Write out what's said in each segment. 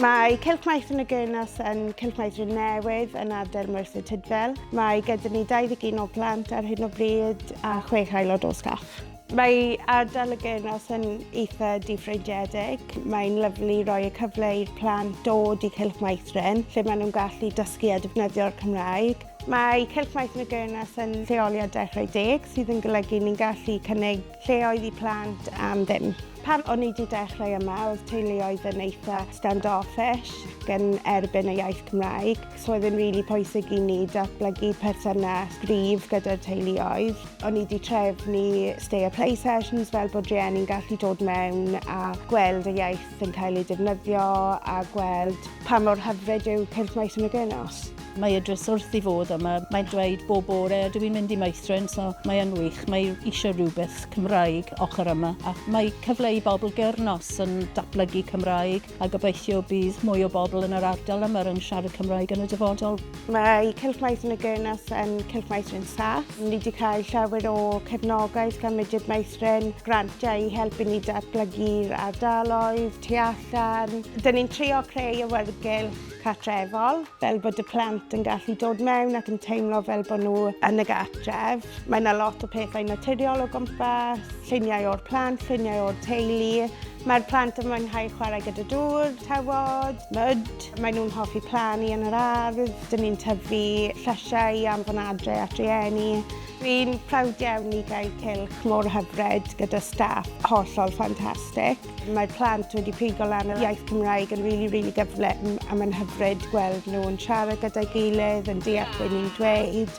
Mae Cylch Meithrin Y Gurnos yn Cylch Meithrin newydd yn ardal Merthyr Tydfil. Mae gyda ni 21 o blant ar hyn o bryd a 6 aelod o staff. Mae ardal y Gyrnos yn eitha ddifreintiedig. Mae'n lyflu rhoi y cyfle i'r plant dod i Cylch Meithrin, lle maen nhw'n gallu dysgu a defnyddio'r Cymraeg. Mae Cylch Meithrin Y Gurnos yn lleoliad Dechrau'n Deg, sydd yn golygu ni'n gallu cynnig lleoedd i plant am ddim. Pan o'n i wedi dechrau yma, oedd teuluoedd yn eitha stand-offish gan erbyn y iaith Cymraeg. So oedd yn rili pwysig i ni datblygu perthynas gryf gyda'r teuluoedd. O'n i wedi trefnu stay a play sessions fel bod rieni'n gallu dod mewn a gweld y iaith yn cael ei defnyddio a gweld pa mor hyfryd yw Cylch Meithrin Y Gurnos. Mae Idris wrth i fod yma. Mae'n dweud bob bore, dwi'n mynd i Meithrin, so mae yn wych. Mae eisiau rhywbeth Cymraeg ochr yma. A mae cyfle i bobl Gyrnos yn datblygu Cymraeg a gobeithio bydd mwy o bobl yn yr ardal yma yn siarad Cymraeg yn y dyfodol. Mae Cylch Meithrin Y Gurnos yn Cylch Meithrin saff. Ni wedi cael llawer o cefnogaeth gan Mudiad Meithrin, grantiau i helpu ni datblygu'r ardaloedd, tu allan. Dyn ni'n trio creu awyrgylch cartrefol, fel bod y plant yn gallu dod mewn ac yn teimlo fel bod nhw yn y gartref. Mae yna lot o pethau naturiol o gwmpas, lluniau o'r plant, lluniau o'r teulu. Mae'r plant yn mwynhau chwarae gyda dŵr, tywod, mud. Mae nhw'n hoffi plannu yn yr ardd. Dyn ni'n tyfu llysiau am fy adre at rieni. Dwi'n prawd iawn i gael cylch mor hyfryd gyda staff hollol ffantastig. Mae'r plant wedi pigo lan yr iaith Cymraeg yn rili gyflym a mae'n hyfryd gweld nhw'n siarad gyda'i gilydd, yn deall be ni'n dweud.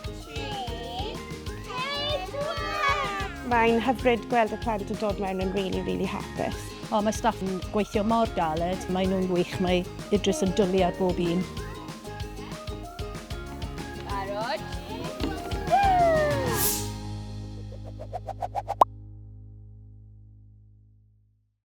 Mae'n hyfryd gweld y plant yn dod mewn yn rili hapus. Mae staff yn gweithio mor galed, mae nhw'n wych, mae Idris yn dwlu ar bob un. Barod?